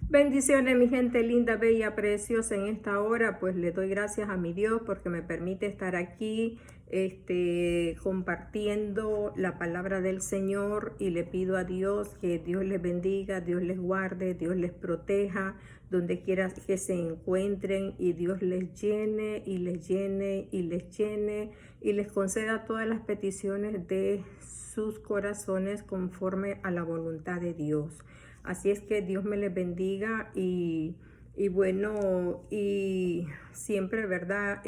Bendiciones, mi gente linda, bella, preciosa. En esta hora, pues le doy gracias a mi Dios porque me permite estar aquí, compartiendo la palabra del Señor, y le pido a Dios que Dios les bendiga, Dios les guarde, Dios les proteja, donde quiera que se encuentren, y Dios les llene y les llene y les llene y les conceda todas las peticiones de sus corazones conforme a la voluntad de Dios. Así es que Dios me les bendiga y bueno, y siempre, ¿verdad?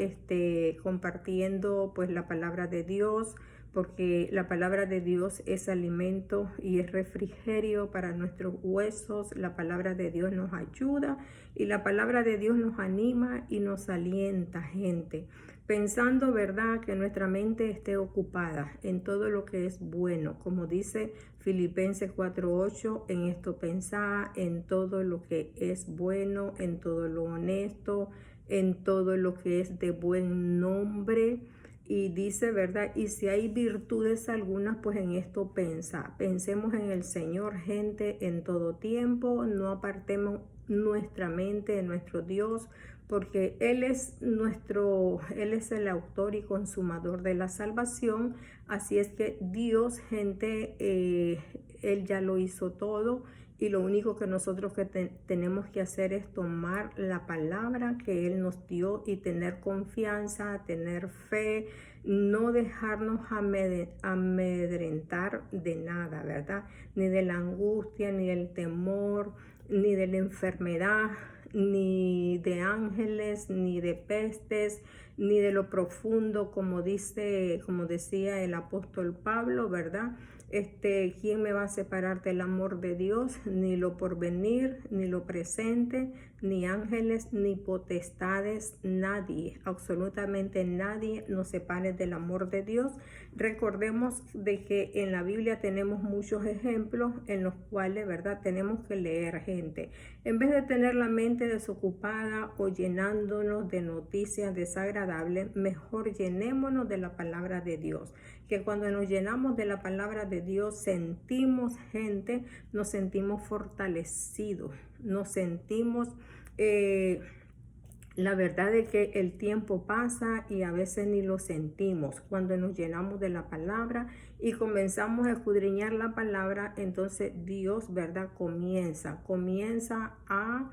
Compartiendo pues la palabra de Dios, porque la palabra de Dios es alimento y es refrigerio para nuestros huesos. La palabra de Dios nos ayuda y la palabra de Dios nos anima y nos alienta, gente. Pensando, ¿verdad? Que nuestra mente esté ocupada en todo lo que es bueno. Como dice Filipenses 4:8, en esto pensá, en todo lo que es bueno, en todo lo honesto, en todo lo que es de buen nombre. Y dice, ¿verdad? Y si hay virtudes algunas, pues en esto pensa. Pensemos en el Señor, gente, en todo tiempo. No apartemos nuestra mente de nuestro Dios, porque Él es el autor y consumador de la salvación. Así es que Dios, gente, Él ya lo hizo todo, y lo único que nosotros tenemos que hacer es tomar la palabra que Él nos dio y tener confianza, tener fe, no dejarnos amedrentar de nada, ¿verdad? Ni de la angustia, ni del temor, ni de la enfermedad, ni de ángeles, ni de pestes, ni de lo profundo, como decía el apóstol Pablo, ¿verdad? ¿Quién me va a separar del amor de Dios? Ni lo porvenir, ni lo presente, ni ángeles, ni potestades, nadie, absolutamente nadie nos separe del amor de Dios. Recordemos de que en la Biblia tenemos muchos ejemplos en los cuales, ¿verdad? Tenemos que leer, gente. En vez de tener la mente desocupada o llenándonos de noticias desagradables, mejor llenémonos de la palabra de Dios. Que cuando nos llenamos de la palabra de Dios, sentimos, gente, nos sentimos fortalecidos, nos sentimos, la verdad es que el tiempo pasa y a veces ni lo sentimos. Cuando nos llenamos de la palabra y comenzamos a escudriñar la palabra, entonces Dios, ¿verdad? Comienza a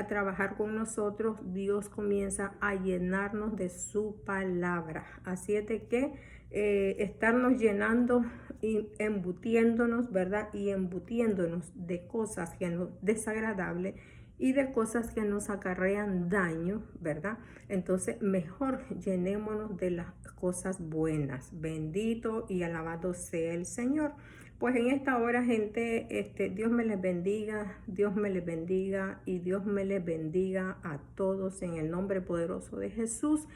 trabajar con nosotros. Dios comienza a llenarnos de su palabra. Así es de que estarnos llenando y embutiéndonos, ¿verdad? Y embutiéndonos de cosas que nos desagradables y de cosas que nos acarrean daño, ¿verdad? Entonces mejor llenémonos de las cosas buenas. Bendito y alabado sea el Señor. Pues en esta hora, gente, Dios me les bendiga, Dios me les bendiga y Dios me les bendiga a todos en el nombre poderoso de Jesús.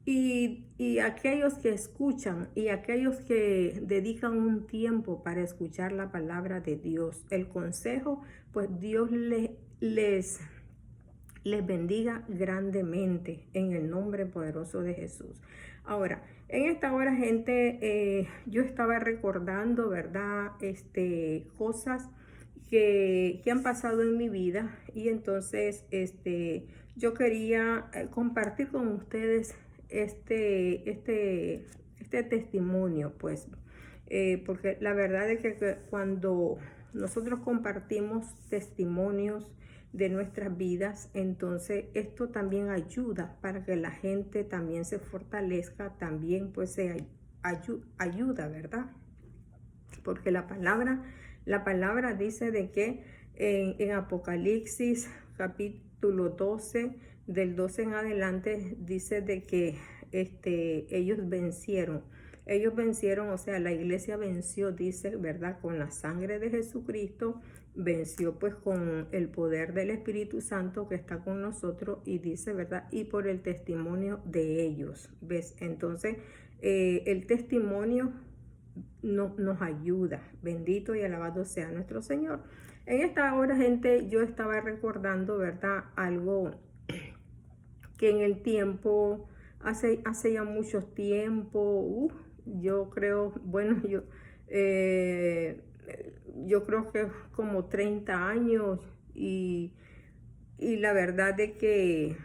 Y aquellos que escuchan y aquellos que dedican un tiempo para escuchar la palabra de Dios, el consejo, pues Dios les bendiga grandemente en el nombre poderoso de Jesús. Ahora, en esta hora, gente, yo estaba recordando, ¿verdad? Cosas que han pasado en mi vida, y entonces yo quería compartir con ustedes este testimonio, pues, porque la verdad es que cuando nosotros compartimos testimonios de nuestras vidas, entonces esto también ayuda para que la gente también se fortalezca, también pues se ayuda, ¿verdad? Porque la palabra dice de que en Apocalipsis capítulo 12, del 12 en adelante, dice de que ellos vencieron. Ellos vencieron, o sea, la iglesia venció, dice, ¿verdad? Con la sangre de Jesucristo, venció pues con el poder del Espíritu Santo que está con nosotros, y dice, ¿verdad? Y por el testimonio de ellos, ¿ves? Entonces, el testimonio nos ayuda. Bendito y alabado sea nuestro Señor. En esta hora, gente, yo estaba recordando, ¿verdad? Algo que en el tiempo, hace ya mucho tiempo, yo creo, bueno, yo creo que como 30 años, y y la verdad de que,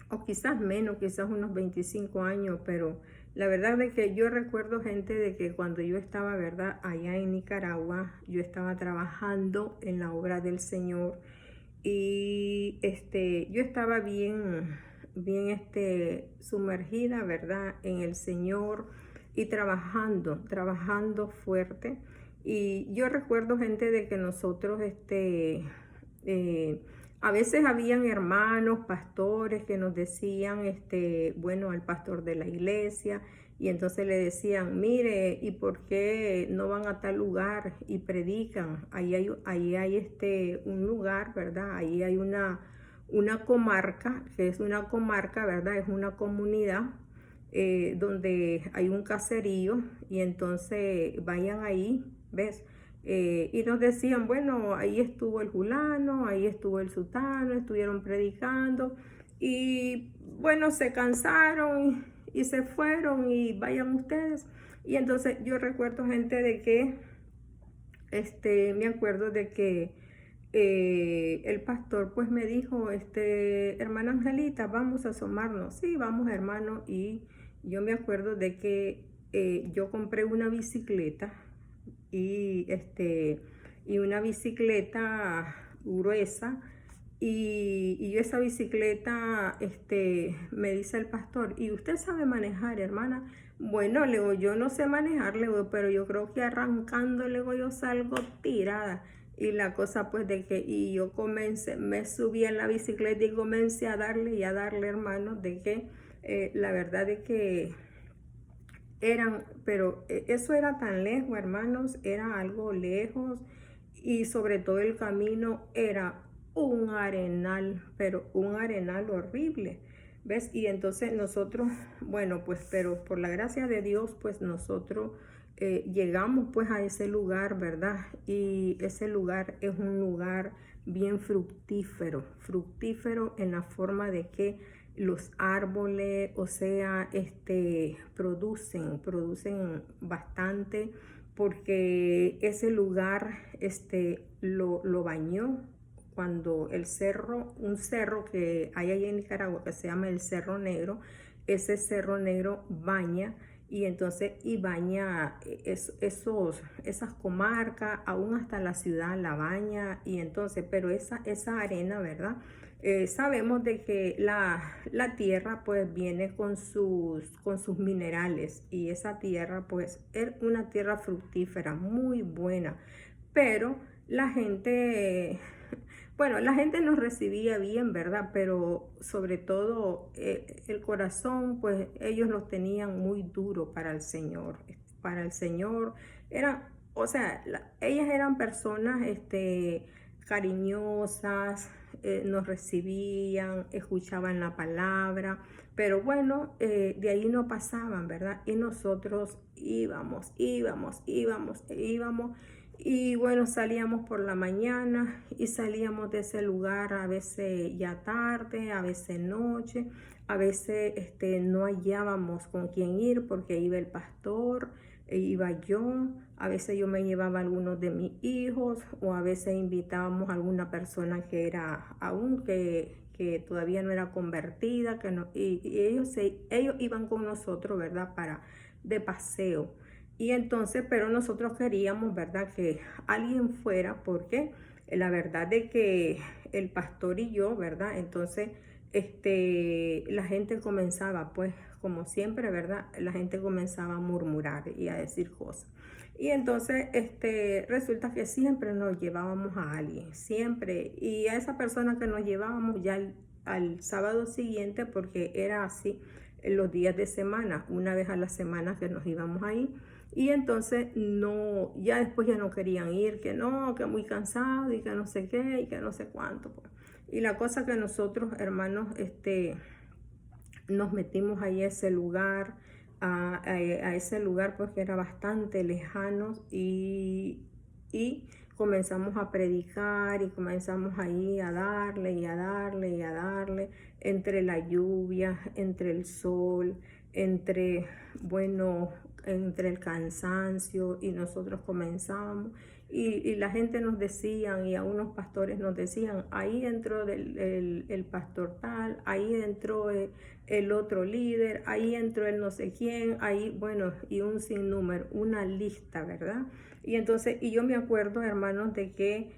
o quizás menos, quizás unos 25 años, pero la verdad de que yo recuerdo gente de que cuando yo estaba, ¿verdad? Allá en Nicaragua, yo estaba trabajando en la obra del Señor y yo estaba bien sumergida, ¿verdad? En el Señor y trabajando fuerte. Y yo recuerdo gente de que nosotros, a veces habían hermanos, pastores que nos decían, bueno, al pastor de la iglesia, y entonces le decían, mire, ¿y por qué no van a tal lugar y predican? Ahí hay un lugar, ¿verdad? Ahí hay una comarca, que es una comarca, ¿verdad? Es una comunidad donde hay un caserío y entonces vayan ahí, ¿ves? Y nos decían, bueno, ahí estuvo el fulano, ahí estuvo el sultano, estuvieron predicando y bueno, se cansaron y se fueron y vayan ustedes. Y entonces yo recuerdo gente de que, me acuerdo de que el pastor pues me dijo, hermana Angelita, vamos a asomarnos. Sí, vamos hermano. Y yo me acuerdo de que yo compré una bicicleta y, y una bicicleta gruesa. Y yo esa bicicleta, me dice el pastor, ¿y usted sabe manejar, hermana? Bueno, le digo, yo no sé manejar, le digo, pero yo creo que arrancando, le digo, yo salgo tirada. Y la cosa pues de que, y yo me subí en la bicicleta y comencé a darle y a darle, hermano, de que la verdad de que pero eso era tan lejos, hermanos, era algo lejos y sobre todo el camino era un arenal, pero un arenal horrible, ¿ves? Y entonces nosotros, bueno, pues, pero por la gracia de Dios, pues nosotros llegamos pues a ese lugar, ¿verdad? Y ese lugar es un lugar bien fructífero en la forma de que los árboles, o sea, producen bastante porque ese lugar, lo bañó cuando un cerro que hay allá en Nicaragua que se llama el Cerro Negro, ese Cerro Negro baña y entonces y baña esas comarcas, aún hasta la ciudad la baña y entonces, pero esa arena, ¿verdad? Sabemos de que la tierra pues viene con sus minerales y esa tierra pues es una tierra fructífera muy buena, pero la gente, bueno, la gente nos recibía bien, ¿verdad? Pero sobre todo el corazón pues ellos los tenían muy duro para el Señor, era, o sea, ellas eran personas, cariñosas, nos recibían, escuchaban la palabra, pero bueno, de ahí no pasaban, ¿verdad? Y nosotros íbamos. Y bueno, salíamos por la mañana y salíamos de ese lugar a veces ya tarde, a veces noche, a veces no hallábamos con quién ir porque iba el pastor, iba yo, a veces yo me llevaba a algunos de mis hijos o a veces invitábamos a alguna persona que era aún que todavía no era convertida, que no, y ellos iban con nosotros, ¿verdad? De paseo. Y entonces, pero nosotros queríamos, ¿verdad? Que alguien fuera, porque la verdad de que el pastor y yo, ¿verdad? Entonces, la gente comenzaba, pues, como siempre, ¿verdad? La gente comenzaba a murmurar y a decir cosas. Y entonces, resulta que siempre nos llevábamos a alguien, siempre. Y a esa persona que nos llevábamos ya al sábado siguiente, porque era así, en los días de semana, una vez a la semana que nos íbamos ahí. Y entonces no, ya después ya no querían ir, que no, que muy cansado y que no sé qué y que no sé cuánto. Pues. Y la cosa que nosotros, hermanos, nos metimos ahí a ese lugar, a ese lugar pues que era bastante lejano y comenzamos a predicar y comenzamos ahí a darle y a darle y a darle entre la lluvia, entre el sol, bueno, entre el cansancio y nosotros comenzamos y la gente nos decían, y a unos pastores nos decían, ahí entró el pastor tal, ahí entró el otro líder, ahí entró el no sé quién, ahí, bueno, y un sinnúmero, una lista, ¿verdad? Y entonces, y yo me acuerdo, hermanos, de que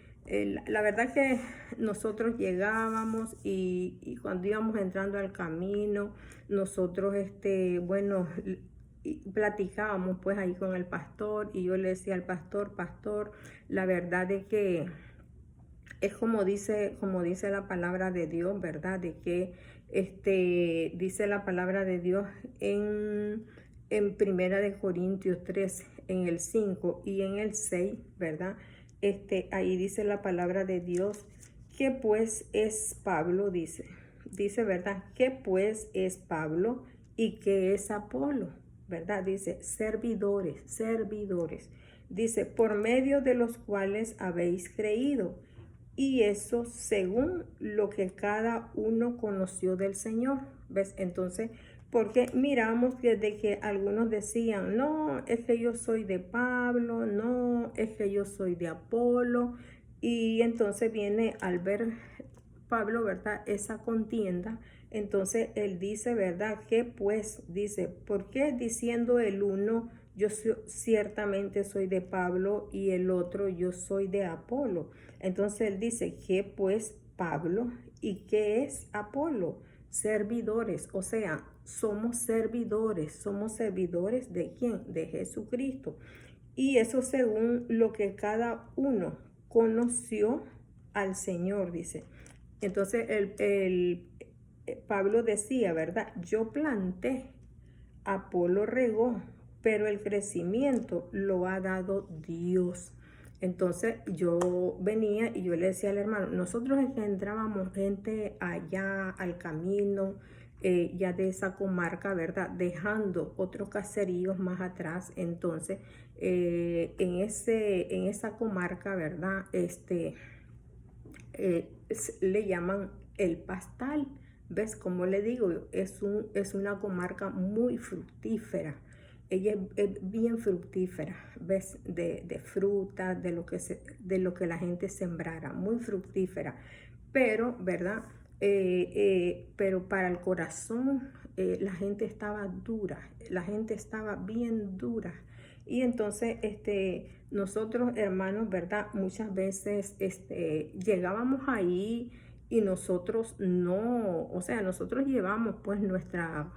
la verdad que nosotros llegábamos y cuando íbamos entrando al camino, nosotros, bueno, y platicábamos pues ahí con el pastor y yo le decía al pastor, pastor, la verdad de que es como dice la palabra de Dios, ¿verdad? De que dice la palabra de Dios en Primera de Corintios 3, en el 5 y en el 6, ¿verdad? Ahí dice la palabra de Dios que pues es Pablo, dice, ¿verdad? Que pues es Pablo y que es Apolo, ¿verdad? Dice, servidores. Dice, por medio de los cuales habéis creído. Y eso según lo que cada uno conoció del Señor. ¿Ves? Entonces, porque miramos desde que algunos decían, no, es que yo soy de Pablo, no, es que yo soy de Apolo. Y entonces viene al ver Pablo, ¿verdad? Esa contienda. Entonces él dice, ¿verdad? Que pues dice, ¿por qué diciendo el uno, ciertamente soy de Pablo y el otro, yo soy de Apolo? Entonces él dice, ¿qué pues Pablo y qué es Apolo? Servidores, o sea, somos servidores ¿de quién? De Jesucristo. Y eso según lo que cada uno conoció al Señor, dice. Entonces Pablo decía, ¿verdad? Yo planté, Apolo regó, pero el crecimiento lo ha dado Dios. Entonces yo venía y yo le decía al hermano, nosotros entrábamos gente allá al camino, ya de esa comarca, ¿verdad? Dejando otros caseríos más atrás. Entonces, en esa comarca, ¿verdad? Le llaman el Pastal. ¿Ves? Como le digo, es una comarca muy fructífera. Ella es bien fructífera, ¿ves? De fruta, de lo que la gente sembrara, muy fructífera. Pero, ¿verdad? Pero para el corazón la gente estaba dura, la gente estaba bien dura. Y entonces, nosotros, hermanos, ¿verdad? Muchas veces llegábamos ahí y nosotros no, o sea, nosotros llevamos pues nuestra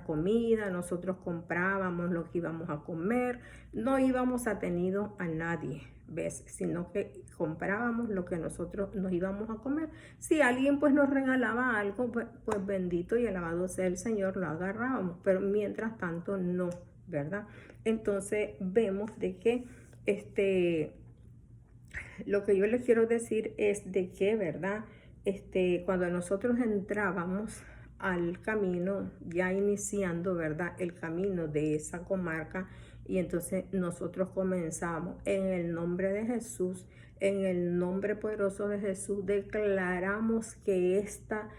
comida, nosotros comprábamos lo que íbamos a comer, no íbamos atenidos a nadie, ¿ves? Sino que comprábamos lo que nosotros nos íbamos a comer. Si alguien pues nos regalaba algo, pues bendito y alabado sea el Señor, lo agarrábamos, pero mientras tanto no, ¿verdad? Entonces vemos de que lo que yo les quiero decir es de que, ¿verdad? Cuando nosotros entrábamos al camino, ya iniciando, ¿verdad? El camino de esa comarca, y entonces nosotros comenzamos en el nombre de Jesús, en el nombre poderoso de Jesús, declaramos que esta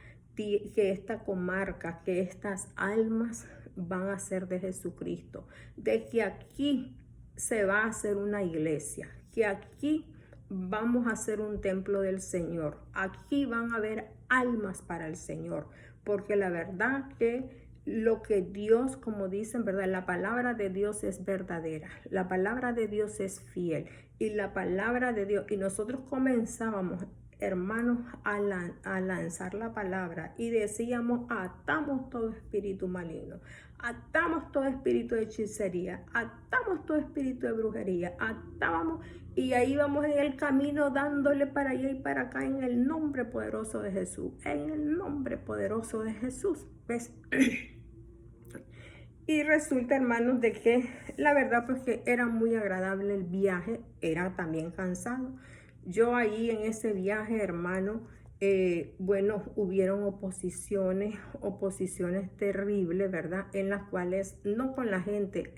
comarca, que estas almas van a ser de Jesucristo, de que aquí se va a hacer una iglesia, que aquí vamos a hacer un templo del Señor, aquí van a haber almas para el Señor, porque la verdad que lo que Dios, como dicen, ¿verdad? La palabra de Dios es verdadera, la palabra de Dios es fiel, y la palabra de Dios, y nosotros comenzábamos, hermanos, a lanzar la palabra y decíamos, atamos todo espíritu maligno, atamos todo espíritu de hechicería, atamos todo espíritu de brujería, atábamos, y ahí vamos en el camino dándole para allá y para acá en el nombre poderoso de Jesús, en el nombre poderoso de Jesús, ¿ves? Y resulta, hermanos, de que la verdad pues que era muy agradable el viaje, era también cansado. Yo ahí en ese viaje, hermano, bueno, hubieron oposiciones terribles, ¿verdad? En las cuales, no con la gente,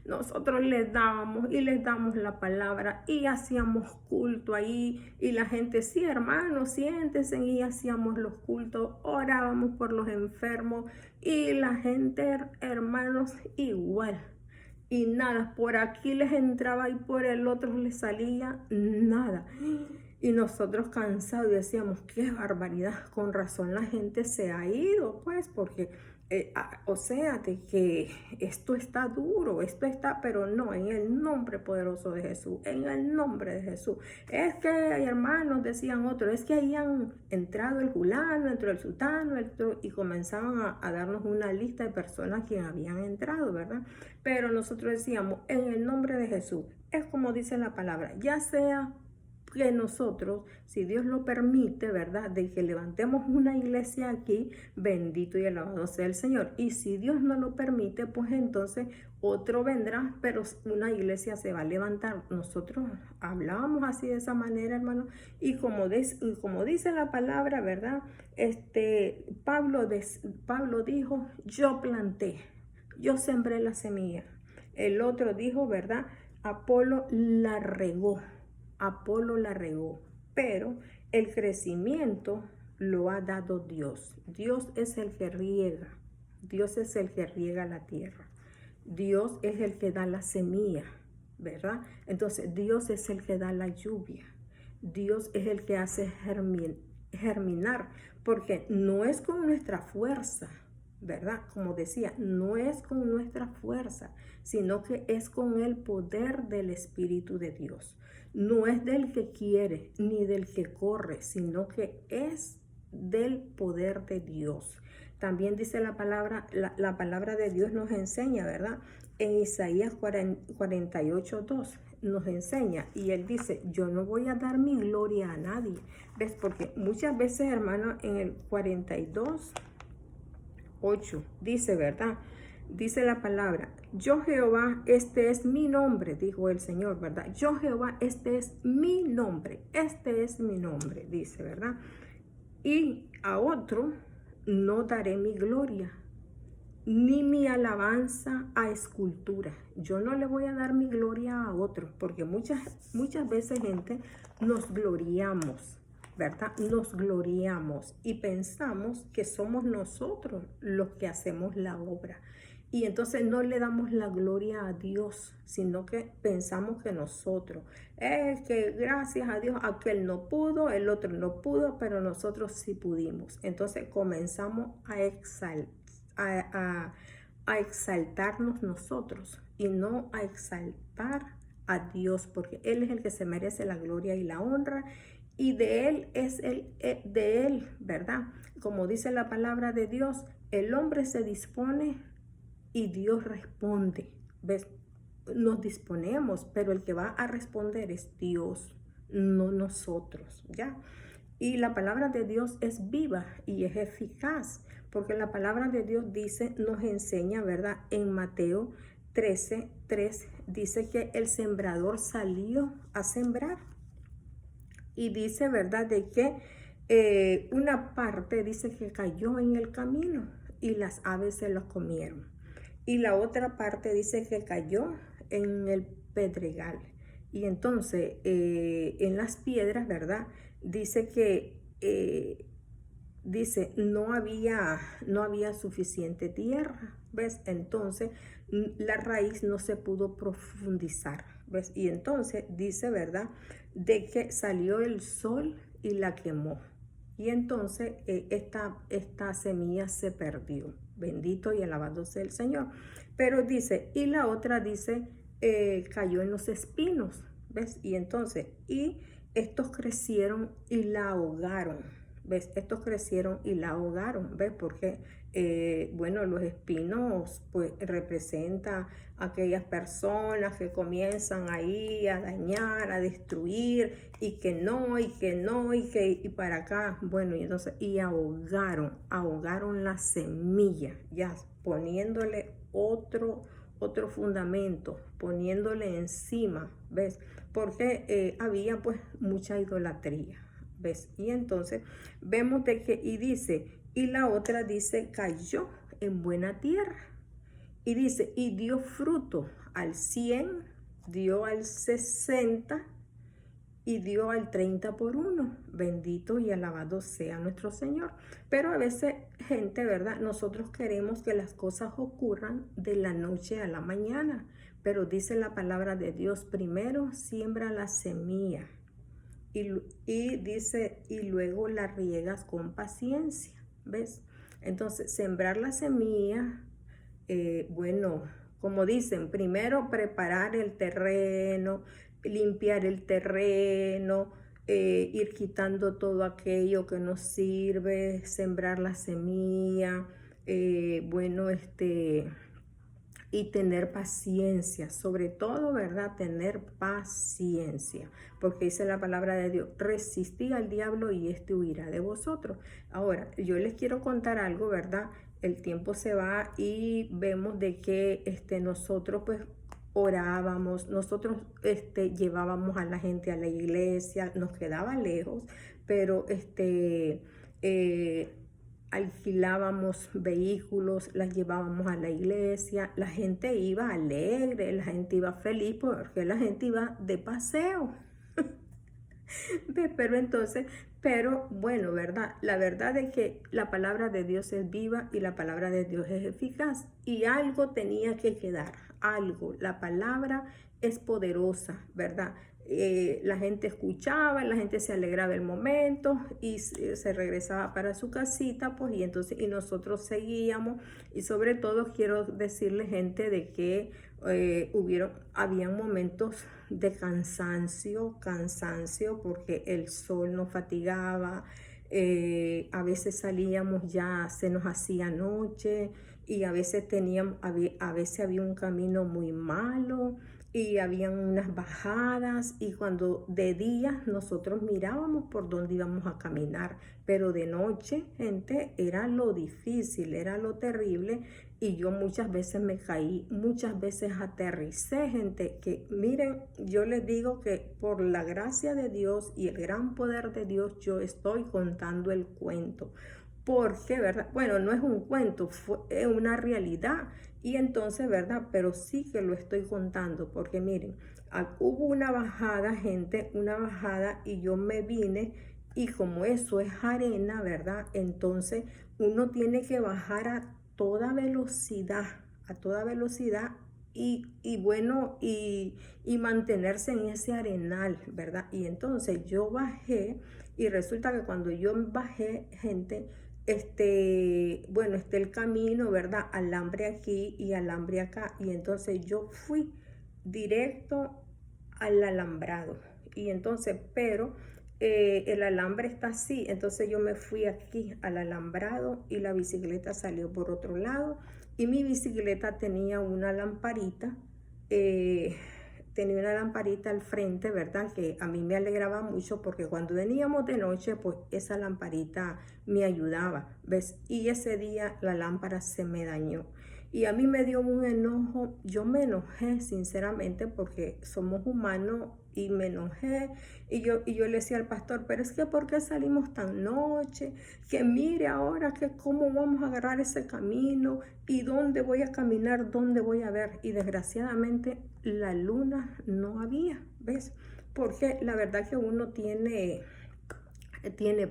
nosotros les dábamos y les damos la palabra y hacíamos culto ahí, y la gente, sí, hermano, siéntense, y hacíamos los cultos, orábamos por los enfermos, y la gente, hermanos, igual. y nada, por aquí les entraba y por el otro les salía nada. Y nosotros cansados decíamos, qué barbaridad, con razón la gente se ha ido, pues, porque, o sea, de que esto está duro, esto está, pero no, en el nombre poderoso de Jesús, en el nombre de Jesús. Es que hay hermanos, decían otros, es que habían entrado el fulano, entró el sultano, y comenzaban a darnos una lista de personas que habían entrado, ¿verdad? Pero nosotros decíamos, en el nombre de Jesús, es como dice la palabra, ya sea que nosotros, si Dios lo permite, ¿verdad? De que levantemos una iglesia aquí, bendito y alabado sea el Señor. Y si Dios no lo permite, pues entonces otro vendrá, pero una iglesia se va a levantar. Nosotros hablábamos así de esa manera, hermano, y como dice la palabra, ¿verdad? Pablo dijo, yo planté, yo sembré la semilla. El otro dijo, ¿verdad? Apolo la regó. Apolo la regó, pero el crecimiento lo ha dado Dios. Dios es el que riega. Dios es el que riega la tierra. Dios es el que da la semilla, ¿verdad? Entonces Dios es el que da la lluvia. Dios es el que hace germinar, porque no es con nuestra fuerza, ¿verdad? Como decía, no es con nuestra fuerza, sino que es con el poder del Espíritu de Dios. No es del que quiere ni del que corre, sino que es del poder de Dios. También dice la palabra, la palabra de Dios nos enseña, ¿verdad? En Isaías 48:2 nos enseña, y él dice, yo no voy a dar mi gloria a nadie. ¿Ves? Porque muchas veces, hermano, en el 42:8 dice, ¿verdad? Dice la palabra, yo Jehová, este es mi nombre, dijo el Señor, ¿verdad? Yo Jehová, este es mi nombre, dice, ¿verdad? Y a otro no daré mi gloria, ni mi alabanza a escultura. Yo no le voy a dar mi gloria a otro, porque muchas veces, gente, nos gloriamos, ¿verdad? Nos gloriamos y pensamos que somos nosotros los que hacemos la obra. Y entonces no le damos la gloria a Dios, sino que pensamos que nosotros, es que gracias a Dios, aquel no pudo, el otro no pudo, pero nosotros sí pudimos. Entonces comenzamos a exaltarnos nosotros y no a exaltar a Dios, porque Él es el que se merece la gloria y la honra, y de Él es de Él, ¿verdad? Como dice la palabra de Dios, el hombre se dispone y Dios responde. ¿Ves? Nos disponemos, pero el que va a responder es Dios, no nosotros, ¿ya? Y la palabra de Dios es viva y es eficaz, porque la palabra de Dios dice, nos enseña, ¿verdad? En Mateo 13:3 dice que el sembrador salió a sembrar. Y dice, ¿verdad? De que una parte dice que cayó en el camino y las aves se los comieron. Y la otra parte dice que cayó en el pedregal. Y entonces en las piedras, ¿verdad? Dice que no había suficiente tierra, ¿ves? Entonces la raíz no se pudo profundizar, ¿ves? Y entonces dice, ¿verdad? De que salió el sol y la quemó. Y entonces esta semilla se perdió. Bendito y alabado sea el Señor. Pero dice, y la otra dice, cayó en los espinos, ¿ves? Y entonces, y estos crecieron y la ahogaron, ¿ves? Estos crecieron y la ahogaron, ¿ves? Porque, bueno, los espinos, pues, representan a aquellas personas que comienzan ahí a dañar, a destruir, y que no, y para acá, bueno, y entonces, y ahogaron la semilla, ya, poniéndole otro fundamento, poniéndole encima, ¿ves? Porque había pues mucha idolatría, ¿ves? Y entonces vemos de que, y dice, y la otra dice, cayó en buena tierra. Y dice, y dio fruto al 100, dio al 60 y dio al 30 por uno. Bendito y alabado sea nuestro Señor. Pero a veces, gente, ¿verdad? Nosotros queremos que las cosas ocurran de la noche a la mañana. pero dice la palabra de Dios, primero siembra la semilla y dice, y luego la riegas con paciencia, ¿ves? Entonces, sembrar la semilla, bueno, como dicen, primero preparar el terreno, limpiar el terreno, ir quitando todo aquello que nos sirve, sembrar la semilla, bueno, y tener paciencia, sobre todo, ¿verdad? Tener paciencia, porque dice la palabra de Dios, resistid al diablo y éste huirá de vosotros. Ahora, yo les quiero contar algo, ¿verdad? El tiempo se va y vemos de que nosotros pues orábamos, nosotros llevábamos a la gente a la iglesia, nos quedaba lejos, pero alquilábamos vehículos, las llevábamos a la iglesia, la gente iba alegre, la gente iba feliz porque la gente iba de paseo. Pero bueno, ¿verdad? La verdad es que la palabra de Dios es viva y la palabra de Dios es eficaz. Y algo tenía que quedar, algo. La palabra es poderosa, ¿verdad? La gente escuchaba, la gente se alegraba el momento y se regresaba para su casita, pues, y nosotros seguíamos. Y sobre todo quiero decirle, gente, de que habían momentos de cansancio, porque el sol nos fatigaba, a veces salíamos ya, se nos hacía noche y a veces a veces había un camino muy malo y habían unas bajadas y cuando de día nosotros mirábamos por dónde íbamos a caminar, pero de noche, gente, era lo difícil, era lo terrible y yo muchas veces me caí, muchas veces aterricé, gente, que miren, yo les digo que por la gracia de Dios y el gran poder de Dios yo estoy contando el cuento. Porque, ¿verdad? Bueno, no es un cuento, es una realidad. Y entonces, ¿verdad? Pero sí que lo estoy contando, porque miren, hubo una bajada, gente, una bajada y yo me vine y como eso es arena, ¿verdad? Entonces uno tiene que bajar a toda velocidad y bueno, y mantenerse en ese arenal, ¿verdad? Y entonces yo bajé y resulta que cuando yo bajé, gente, bueno, el camino, ¿verdad? Alambre aquí y alambre acá. Y entonces yo fui directo al alambrado. Y entonces, pero el alambre está así. Entonces yo me fui aquí al alambrado y la bicicleta salió por otro lado. Y mi bicicleta tenía una lamparita. Tenía una lamparita al frente, ¿verdad? Que a mí me alegraba mucho porque cuando veníamos de noche, pues esa lamparita me ayudaba, ¿ves? Y ese día la lámpara se me dañó. Y a mí me dio un enojo, yo me enojé sinceramente porque somos humanos y me enojé y yo le decía al pastor, pero es que ¿por qué salimos tan noche? Que mire ahora que cómo vamos a agarrar ese camino y dónde voy a caminar, dónde voy a ver. Y desgraciadamente la luna no había, ¿ves? Porque la verdad que uno tiene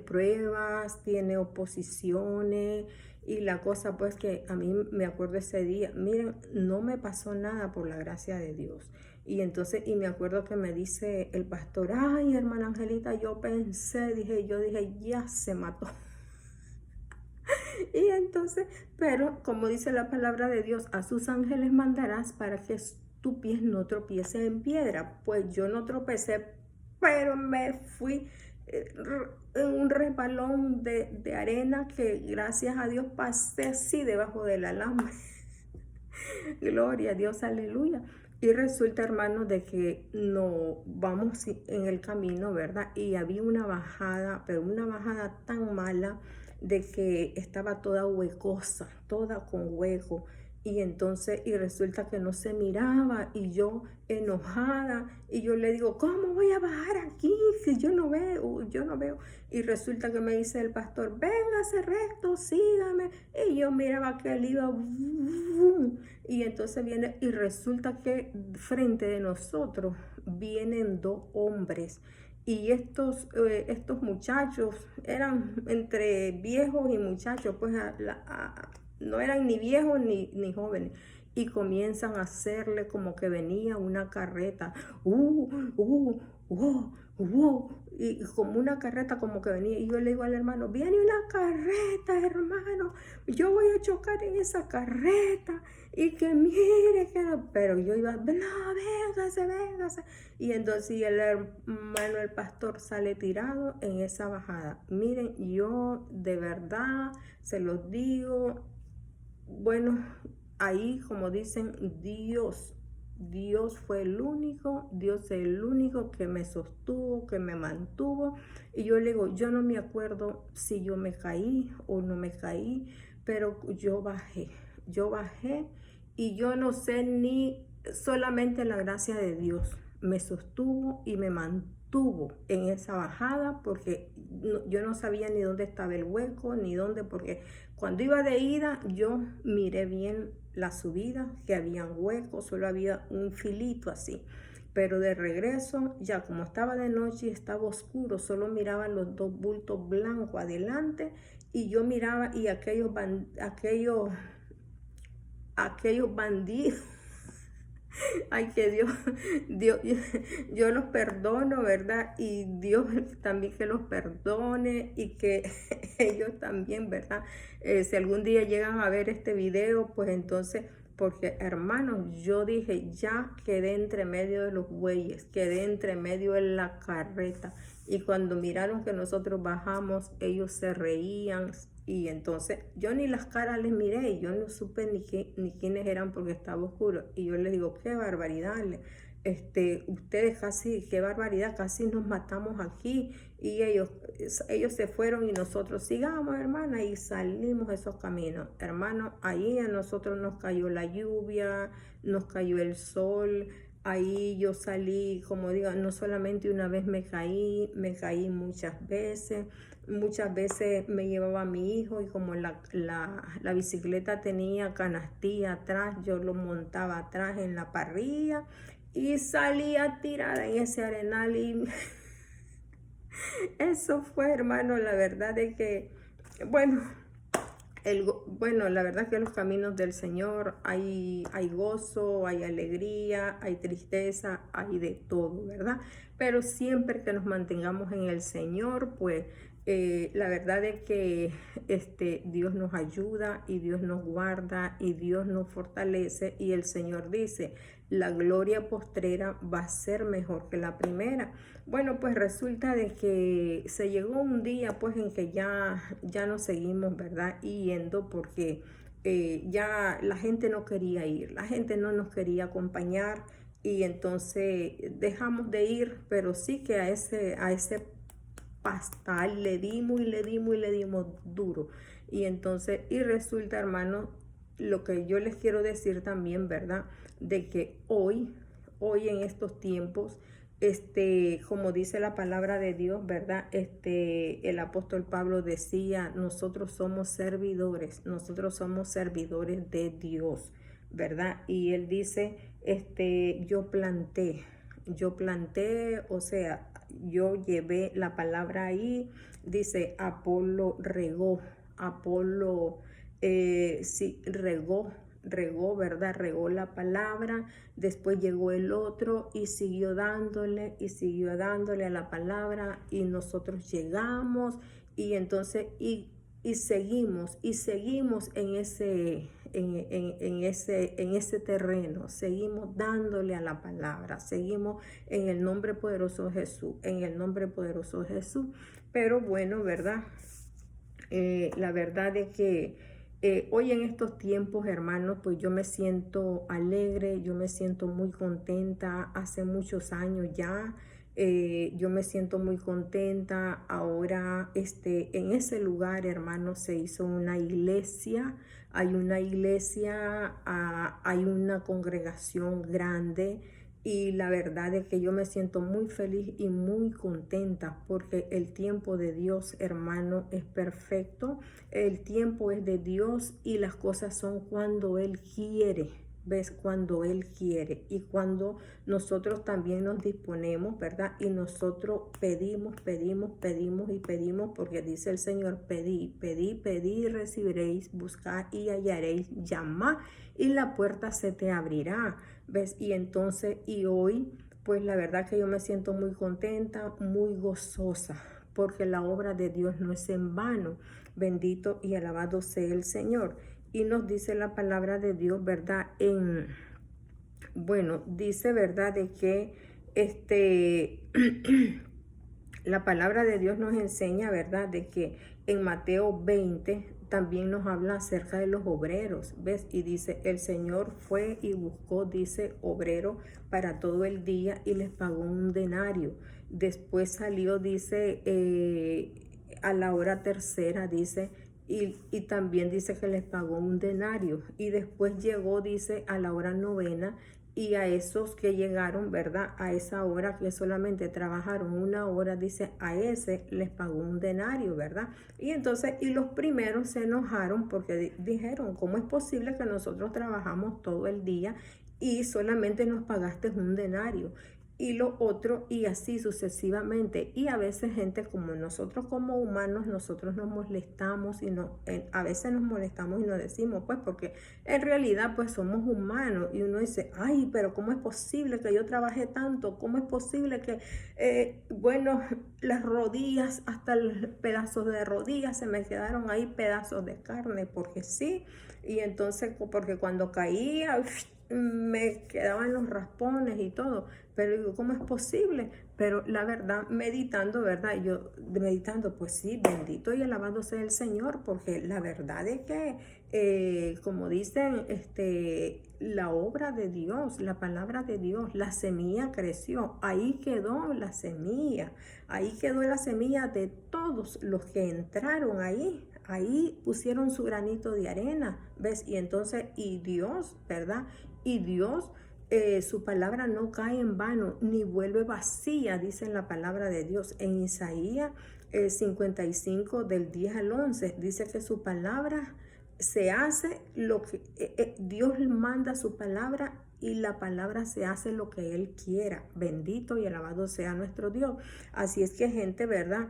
pruebas, tiene oposiciones y la cosa pues que a mí me acuerdo ese día, miren, no me pasó nada por la gracia de Dios. Y entonces, y me acuerdo que me dice el pastor, ay, hermana Angelita, yo dije, ya se mató. Y entonces, pero como dice la palabra de Dios, a sus ángeles mandarás para que tu pie no tropiece en piedra. Pues yo no tropecé, pero me fui en un resbalón de arena que gracias a Dios pasé así debajo del alambre. Gloria a Dios, aleluya. Y resulta, hermanos, de que no vamos en el camino, ¿verdad? Y había una bajada, pero una bajada tan mala de que estaba toda huecosa, toda con hueco. Y entonces, y resulta que no se miraba y yo enojada y yo le digo, ¿cómo voy a bajar aquí si yo no veo, yo no veo? Y resulta que me dice el pastor, véngase recto, sígame. Y yo miraba que él iba, y entonces viene y resulta que frente de nosotros vienen dos hombres. Y estos muchachos eran entre viejos y muchachos, pues no eran ni viejos ni jóvenes. y comienzan a hacerle como que venía una carreta, uh, uh, y como una carreta como que venía, y yo le digo al hermano, viene una carreta, hermano, yo voy a chocar en esa carreta, y que mire, que no, pero yo iba, no, véngase, y entonces el hermano, el pastor sale tirado en esa bajada. Miren, yo de verdad se los digo, bueno, ahí como dicen, Dios fue el único, Dios es el único que me sostuvo, que me mantuvo. Y yo le digo, yo no me acuerdo si yo me caí o no me caí, pero yo bajé y yo no sé, ni solamente la gracia de Dios me sostuvo y me mantuvo en esa bajada, porque yo no sabía ni dónde estaba el hueco, ni dónde, porque cuando iba de ida yo miré bien la subida, que habían huecos, solo había un filito así. Pero de regreso, ya como estaba de noche y estaba oscuro, solo miraban los dos bultos blancos adelante, y yo miraba y aquellos bandidos. Ay, que Dios, yo los perdono, ¿verdad? Y Dios también que los perdone, y que ellos también, ¿verdad? Si algún día llegan a ver este video, pues entonces, porque hermanos, yo dije, ya quedé entre medio de los bueyes, quedé entre medio de la carreta. Y cuando miraron que nosotros bajamos, ellos se reían. Y entonces yo ni las caras les miré, yo no supe ni quiénes eran porque estaba oscuro. Y yo les digo, qué barbaridad, ustedes casi, qué barbaridad, casi nos matamos aquí. Y ellos se fueron y nosotros sigamos, hermana, y salimos esos caminos. Hermano, ahí a nosotros nos cayó la lluvia, nos cayó el sol. Ahí yo salí, como digo, no solamente una vez me caí muchas veces. Muchas veces me llevaba a mi hijo, y como la bicicleta tenía canastilla atrás, yo lo montaba atrás en la parrilla y salía tirada en ese arenal. Y eso fue, hermano, la verdad de que, bueno, la verdad que los caminos del Señor hay gozo, hay alegría, hay tristeza, hay de todo, ¿verdad? Pero siempre que nos mantengamos en el Señor, pues la verdad es que Dios nos ayuda y Dios nos guarda y Dios nos fortalece, y el Señor dice, la gloria postrera va a ser mejor que la primera. Bueno, pues resulta de que se llegó un día pues en que ya no seguimos, ¿verdad? Yendo, porque ya la gente no quería ir, la gente no nos quería acompañar, y entonces dejamos de ir, pero sí que a ese pastal le dimos y le dimos duro. Y entonces, y resulta, hermano, lo que yo les quiero decir también, ¿verdad? De que hoy en estos tiempos, como dice la palabra de Dios, ¿verdad? El apóstol Pablo decía, nosotros somos servidores de Dios, ¿verdad? Y él dice, yo planté, o sea, yo llevé la palabra ahí. Dice, Apolo regó, sí, regó, ¿verdad? Regó la palabra. Después llegó el otro y siguió dándole a la palabra, y nosotros llegamos, y entonces, y seguimos en ese terreno, seguimos dándole a la palabra, seguimos en el nombre poderoso de Jesús, Pero bueno, ¿verdad? La verdad es que hoy en estos tiempos, hermanos, pues yo me siento alegre, yo me siento muy contenta. Hace muchos años ya yo me siento muy contenta. Ahora en ese lugar, hermanos, se hizo una iglesia. Hay una iglesia, hay una congregación grande. Y la verdad es que yo me siento muy feliz y muy contenta, porque el tiempo de Dios, hermano, es perfecto. El tiempo es de Dios y las cosas son cuando Él quiere. ¿ves? Cuando Él quiere y cuando nosotros también nos disponemos, ¿verdad? Y nosotros pedimos, pedimos, pedimos y pedimos, porque dice el Señor, pedí, pedí, pedí y recibiréis, buscad y hallaréis, llamad y la puerta se te abrirá, ¿ves? Y entonces, y hoy, pues la verdad que yo me siento muy contenta, muy gozosa, porque la obra de Dios no es en vano. Bendito y alabado sea el Señor. Y nos dice la palabra de Dios, ¿verdad? Bueno, dice, ¿verdad? De que la palabra de Dios nos enseña, ¿verdad? De que en Mateo 20 también nos habla acerca de los obreros, ¿ves? Y dice, el Señor fue y buscó, dice, obrero para todo el día y les pagó un denario. Después salió, dice, a la hora tercera, dice, y también dice que les pagó un denario. Y después llegó, dice, a la hora novena, y a esos que llegaron, ¿verdad? A esa hora que solamente trabajaron una hora, dice, a ese les pagó un denario, ¿verdad? Y entonces, y los primeros se enojaron porque dijeron, ¿cómo es posible que nosotros trabajamos todo el día y solamente nos pagaste un denario? Y lo otro, y así sucesivamente. Y a veces gente como nosotros como humanos, nosotros nos molestamos y a veces nos molestamos y nos decimos, pues porque en realidad pues somos humanos y uno dice, ay, pero ¿cómo es posible que yo trabaje tanto? ¿Cómo es posible que, bueno, las rodillas, hasta los pedazos de rodillas se me quedaron ahí pedazos de carne? Porque sí, y entonces porque cuando caía me quedaban los raspones y todo, pero digo, ¿cómo es posible? Pero la verdad, meditando, ¿verdad? Yo meditando, pues sí, bendito y alabado sea el Señor, porque la verdad es que, como dicen, la obra de Dios, la palabra de Dios, la semilla creció, ahí quedó la semilla, ahí quedó la semilla de todos los que entraron ahí. Ahí pusieron su granito de arena, ¿ves? Y entonces, y Dios, ¿verdad? Y Dios, su palabra no cae en vano, ni vuelve vacía, dice la palabra de Dios. En Isaías 55, del 10 al 11, dice que su palabra se hace lo que Dios manda su palabra y la palabra se hace lo que Él quiera. Bendito y alabado sea nuestro Dios. Así es que, gente, ¿verdad?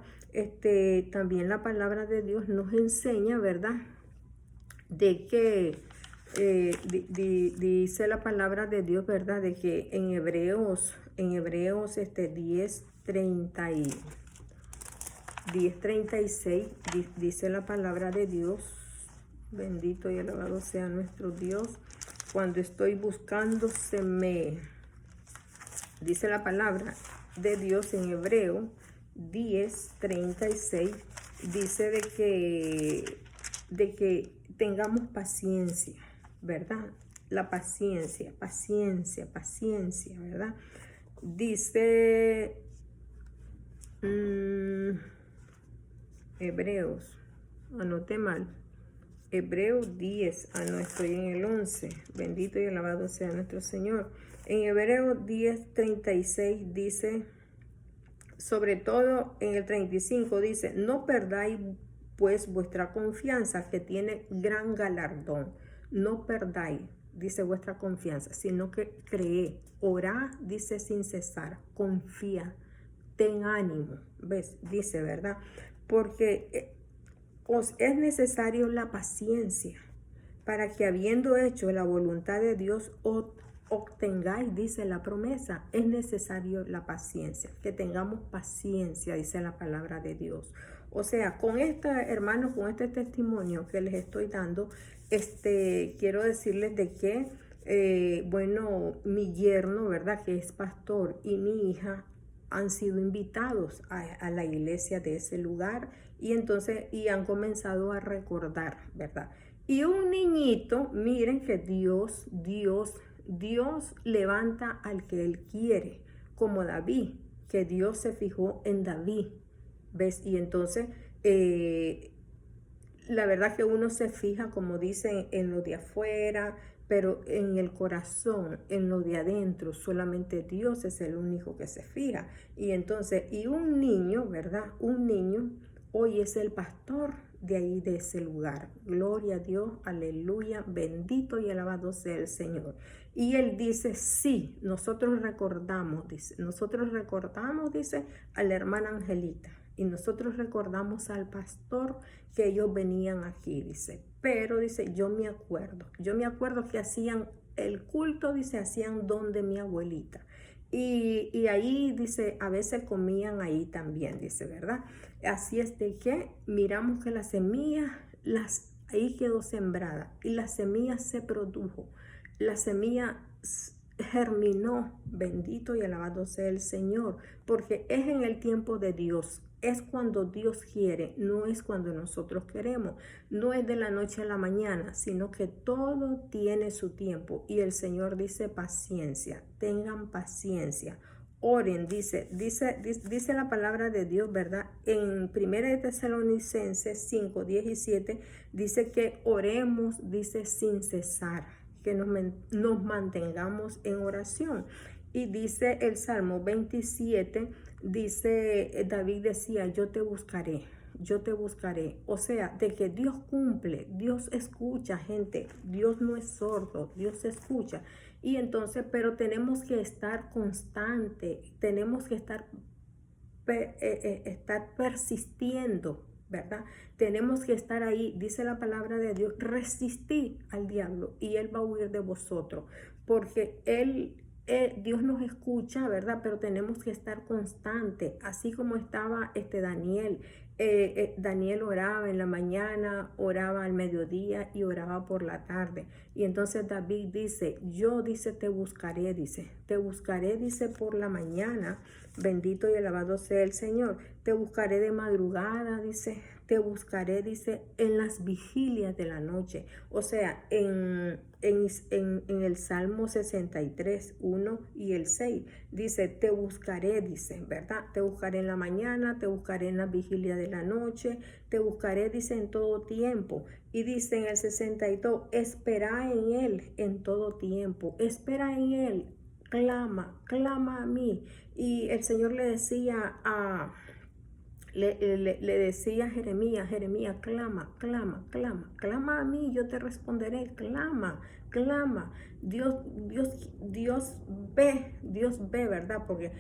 También la palabra de Dios nos enseña, ¿verdad? De que dice la palabra de Dios, ¿verdad? De que en Hebreos 10:36 dice la palabra de Dios, bendito y alabado sea nuestro Dios, cuando estoy buscando dice la palabra de Dios en Hebreo 10:36, dice de que tengamos paciencia, ¿verdad? La paciencia, ¿verdad? Dice Hebreos, anoté mal, Hebreos 10, no estoy en el 11, bendito y alabado sea nuestro Señor. En Hebreos 10:36 dice, sobre todo en el 35 dice, no perdáis pues vuestra confianza que tiene gran galardón. No perdáis, dice vuestra confianza, sino que cree, orá, dice sin cesar, confía, ten ánimo, ¿ves? Dice, ¿verdad? Porque os es necesario la paciencia para que habiendo hecho la voluntad de Dios obtengáis, dice la promesa. Es necesario la paciencia, que tengamos paciencia, dice la palabra de Dios. O sea, con hermanos, con este testimonio que les estoy dando, quiero decirles de que, bueno, mi yerno, ¿verdad? Que es pastor, y mi hija han sido invitados a la iglesia de ese lugar y entonces, y han comenzado a recordar, ¿verdad? Y un niñito, miren que Dios levanta al que Él quiere, como David, que Dios se fijó en David, ¿ves? Y entonces, la verdad que uno se fija, como dicen, en lo de afuera, pero en el corazón, en lo de adentro, solamente Dios es el único que se fija. Y entonces, y un niño, ¿verdad? Un niño hoy es el pastor de ahí, de ese lugar. Gloria a Dios, aleluya, bendito y alabado sea el Señor. Y él dice, sí, nosotros recordamos, dice, a la hermana Angelita. Y nosotros recordamos al pastor que ellos venían aquí, dice. Pero, dice, yo me acuerdo que hacían el culto, dice, hacían donde mi abuelita. Y ahí, dice, a veces comían ahí también, dice, ¿verdad? Así es de que miramos que la semilla, ahí quedó sembrada y la semilla se produjo. La semilla germinó, bendito y alabado sea el Señor, porque es en el tiempo de Dios. Es cuando Dios quiere, no es cuando nosotros queremos. No es de la noche a la mañana, sino que todo tiene su tiempo. Y el Señor dice paciencia, tengan paciencia. Oren, dice la palabra de Dios, ¿verdad? En 1 Tesalonicenses 5:17 dice que oremos, dice, sin cesar, que nos mantengamos en oración. Y dice el Salmo 27, dice, David decía, yo te buscaré. O sea, de que Dios cumple, Dios escucha, gente. Dios no es sordo, Dios escucha. Y entonces, pero tenemos que estar constante, tenemos que estar persistiendo, ¿verdad? Tenemos que estar ahí, dice la palabra de Dios, resistid al diablo y él va a huir de vosotros, porque Dios nos escucha, ¿verdad? Pero tenemos que estar constante, así como estaba Daniel. Daniel oraba en la mañana, oraba al mediodía y oraba por la tarde. Y entonces David dice, dice, te buscaré, dice, por la mañana. Bendito y alabado sea el Señor. Te buscaré de madrugada, dice. Te buscaré, dice, en las vigilias de la noche. O sea, en el Salmo 63, 1 y el 6, dice, te buscaré, dice, ¿verdad? Te buscaré en la mañana, te buscaré en la vigilia de la noche, te buscaré, dice, en todo tiempo. Y dice en el 62, espera en él en todo tiempo, espera en él, clama a mí. Y el Señor le decía le decía a Jeremías, clama a mí, yo te responderé, clama. Dios ve, ¿verdad? Porque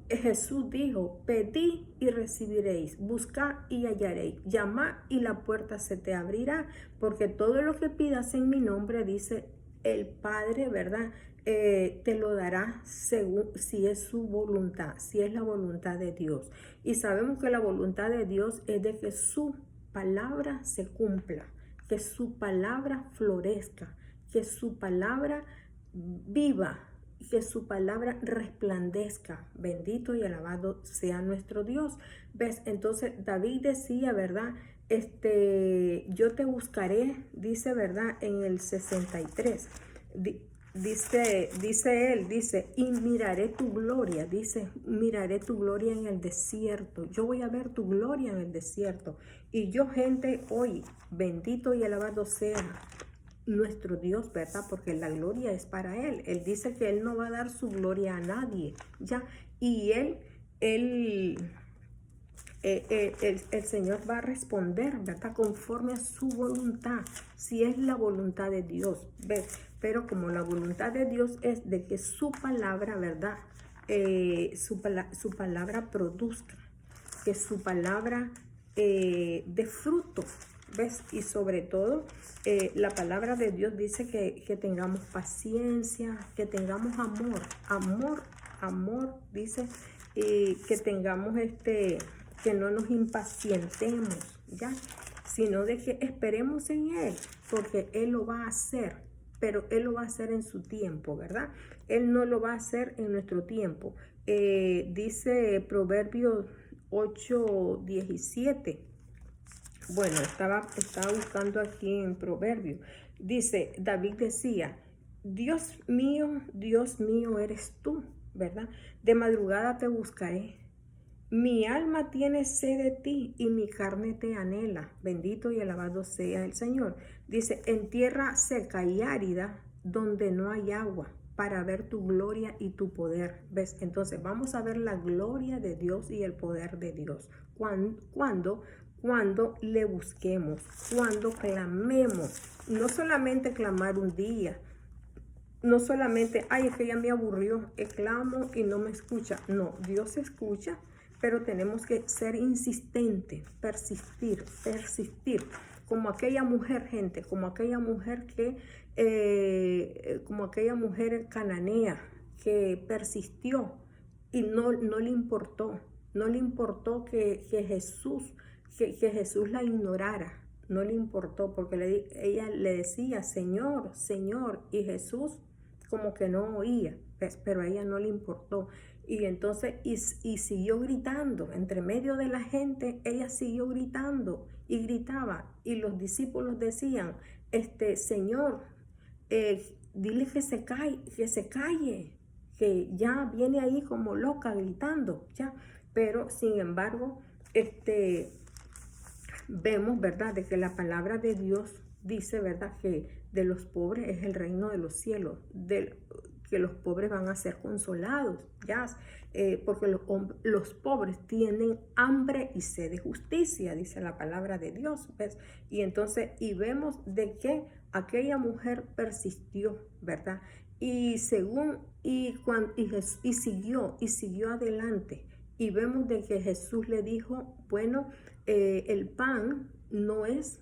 Jesús dijo, pedid y recibiréis, buscad y hallaréis, llamad y la puerta se te abrirá, porque todo lo que pidas en mi nombre, dice el Padre, ¿verdad? Te lo dará según si es su voluntad, si es la voluntad de Dios. Y sabemos que la voluntad de Dios es de que su palabra se cumpla, que su palabra florezca, que su palabra viva, que su palabra resplandezca. Bendito y alabado sea nuestro Dios. ¿Ves? Entonces David decía, ¿verdad? Yo te buscaré, dice, ¿verdad? En el 63. Dice él, y miraré tu gloria, miraré tu gloria en el desierto. Yo voy a ver tu gloria en el desierto. Y yo, gente, hoy, bendito y alabado sea nuestro Dios, ¿verdad? Porque la gloria es para Él. Él dice que Él no va a dar su gloria a nadie, ¿ya? Y el Señor va a responder, ¿verdad? Conforme a su voluntad, si es la voluntad de Dios, ¿ves? Pero como la voluntad de Dios es de que su palabra, ¿verdad? Su palabra produzca, que su palabra dé fruto, ¿ves? Y sobre todo, la palabra de Dios dice que tengamos paciencia, que tengamos amor, dice, que tengamos que no nos impacientemos, ¿ya? Sino de que esperemos en Él, porque Él lo va a hacer, pero Él lo va a hacer en su tiempo, ¿verdad? Él no lo va a hacer en nuestro tiempo. Dice Proverbios 8:17. Bueno, estaba buscando aquí en Proverbios. Dice, David decía, Dios mío eres tú, ¿verdad? De madrugada te buscaré. Mi alma tiene sed de ti y mi carne te anhela. Bendito y alabado sea el Señor. Dice, en tierra seca y árida, donde no hay agua, para ver tu gloria y tu poder. ¿Ves? Entonces vamos a ver la gloria de Dios y el poder de Dios. ¿Cuándo? cuando le busquemos, cuando clamemos. No solamente clamar un día, no solamente, ay, es que ya me aburrió, clamo y no me escucha. No, Dios escucha, pero tenemos que ser insistentes, persistir, persistir. Como aquella mujer, gente, como aquella mujer como aquella mujer cananea que persistió y no le importó que Jesús la ignorara. No le importó porque ella le decía, Señor, Señor, y Jesús como que no oía, pero a ella no le importó. Y entonces, y siguió gritando, entre medio de la gente, ella siguió gritando y gritaba. Y los discípulos decían, Señor, dile que se calle, que ya viene ahí como loca gritando, ya. Pero sin embargo, vemos, ¿verdad?, de que la palabra de Dios dice, ¿verdad?, que de los pobres es el reino de los cielos, que los pobres van a ser consolados, ya, porque los pobres tienen hambre y sed de justicia, dice la palabra de Dios, ¿ves? Y entonces, y vemos de que aquella mujer persistió, ¿verdad? Y siguió adelante. Y vemos de que Jesús le dijo, bueno, el pan es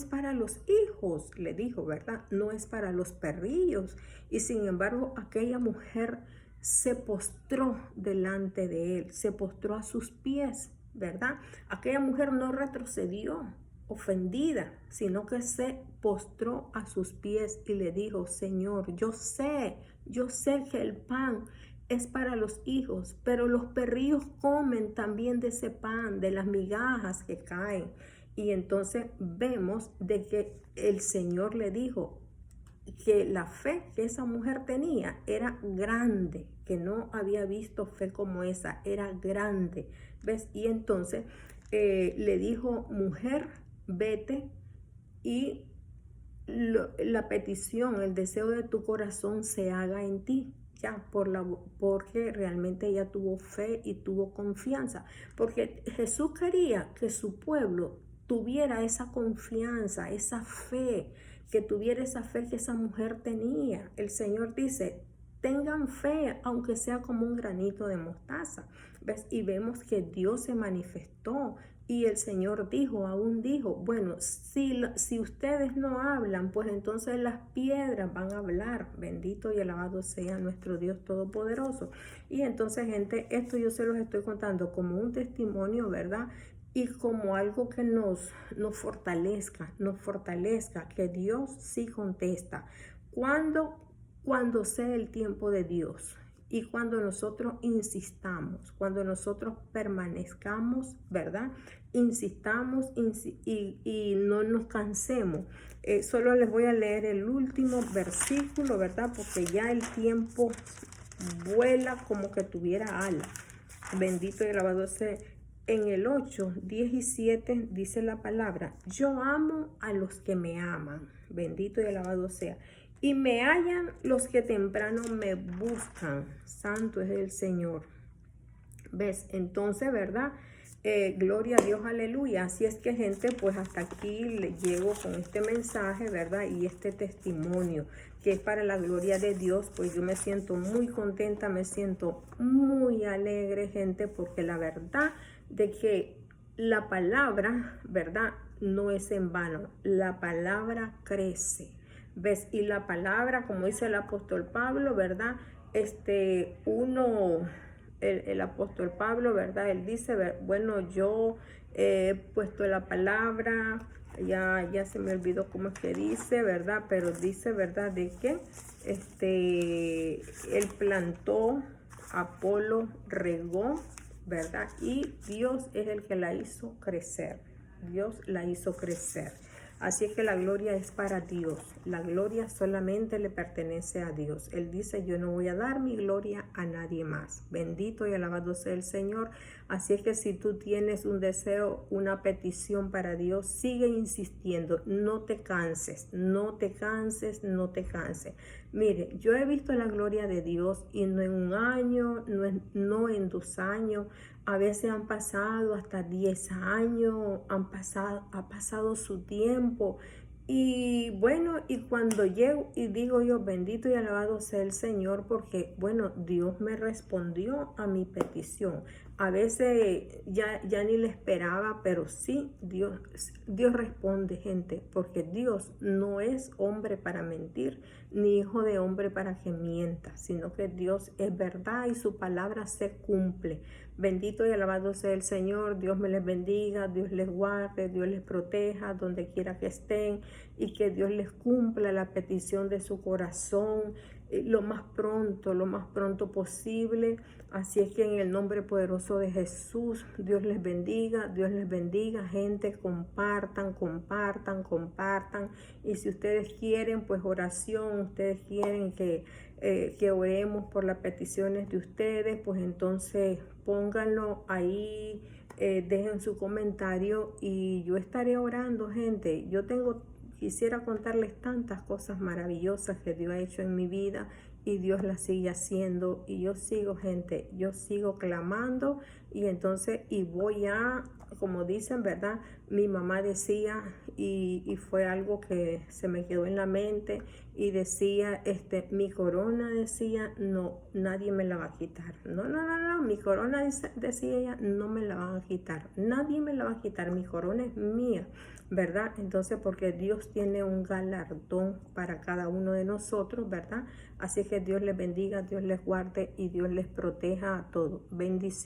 para los hijos, le dijo, ¿verdad? No es para los perrillos. Y sin embargo, aquella mujer se postró delante de él, se postró a sus pies, ¿verdad? Aquella mujer no retrocedió ofendida, sino que se postró a sus pies y le dijo, Señor, yo sé que el pan es para los hijos, pero los perrillos comen también de ese pan, de las migajas que caen. Y entonces vemos de que el Señor le dijo que la fe que esa mujer tenía era grande, que no había visto fe como esa, era grande, ¿ves? Y entonces le dijo, mujer, vete y la petición, el deseo de tu corazón se haga en ti. Ya, porque realmente ella tuvo fe y tuvo confianza, porque Jesús quería que su pueblo tuviera esa confianza, esa fe, que tuviera esa fe que esa mujer tenía. El Señor dice, tengan fe, aunque sea como un granito de mostaza, ¿ves? Y vemos que Dios se manifestó. Y el Señor aún dijo, bueno, si ustedes no hablan, pues entonces las piedras van a hablar. Bendito y alabado sea nuestro Dios Todopoderoso. Y entonces, gente, esto yo se los estoy contando como un testimonio, ¿verdad? Y como algo que nos fortalezca, que Dios sí contesta. Cuando sea el tiempo de Dios. Y cuando nosotros insistamos, cuando nosotros permanezcamos, ¿verdad? Insistamos y no nos cansemos. Solo les voy a leer el último versículo, ¿verdad? Porque ya el tiempo vuela como que tuviera alas. Bendito y alabado sea. En el 8, 17 dice la palabra, yo amo a los que me aman. Bendito y alabado sea. Y me hallan los que temprano me buscan. Santo es el Señor. ¿Ves? Entonces, ¿verdad? Gloria a Dios, aleluya. Así es que, gente, pues hasta aquí le llego con este mensaje, ¿verdad? Y este testimonio que es para la gloria de Dios. Pues yo me siento muy contenta, me siento muy alegre, gente, porque la verdad de que la palabra, ¿verdad? No es en vano. La palabra crece. ¿Ves? Y la palabra, como dice el apóstol Pablo, ¿verdad? El apóstol Pablo, ¿verdad? Él dice, bueno, yo he puesto la palabra, ya se me olvidó cómo es que dice, ¿verdad? Pero dice, ¿verdad? De que él plantó, Apolo regó, ¿verdad? Y Dios es el que la hizo crecer. Dios la hizo crecer. Así es que la gloria es para Dios. La gloria solamente le pertenece a Dios. Él dice, yo no voy a dar mi gloria a nadie más. Bendito y alabado sea el Señor. Así es que si tú tienes un deseo, una petición para Dios, sigue insistiendo. No te canses, no te canses, no te canses. Mire, yo he visto la gloria de Dios y no en un año, no en 2 años. A veces han pasado hasta 10 años, ha pasado su tiempo. Y bueno, y cuando llego y digo yo, bendito y alabado sea el Señor, porque bueno, Dios me respondió a mi petición. A veces ya ni le esperaba, pero sí, Dios responde, gente, porque Dios no es hombre para mentir, ni hijo de hombre para que mienta, sino que Dios es verdad y su palabra se cumple. Bendito y alabado sea el Señor. Dios me les bendiga, Dios les guarde, Dios les proteja donde quiera que estén y que Dios les cumpla la petición de su corazón lo más pronto posible. Así es que en el nombre poderoso de Jesús, Dios les bendiga, gente, compartan, compartan, compartan. Y si ustedes quieren, pues oración, ustedes quieren que oremos por las peticiones de ustedes, pues entonces pónganlo ahí, dejen su comentario y yo estaré orando, gente. Quisiera contarles tantas cosas maravillosas que Dios ha hecho en mi vida y Dios las sigue haciendo y yo sigo, gente, yo sigo clamando y entonces, y voy a, como dicen, ¿verdad? Mi mamá decía y fue algo que se me quedó en la mente y decía, mi corona decía, no, nadie me la va a quitar. No, no, no, no, mi corona decía ella, no me la van a quitar, nadie me la va a quitar, mi corona es mía. ¿Verdad? Entonces, porque Dios tiene un galardón para cada uno de nosotros, ¿verdad? Así que Dios les bendiga, Dios les guarde y Dios les proteja a todos. Bendiciones.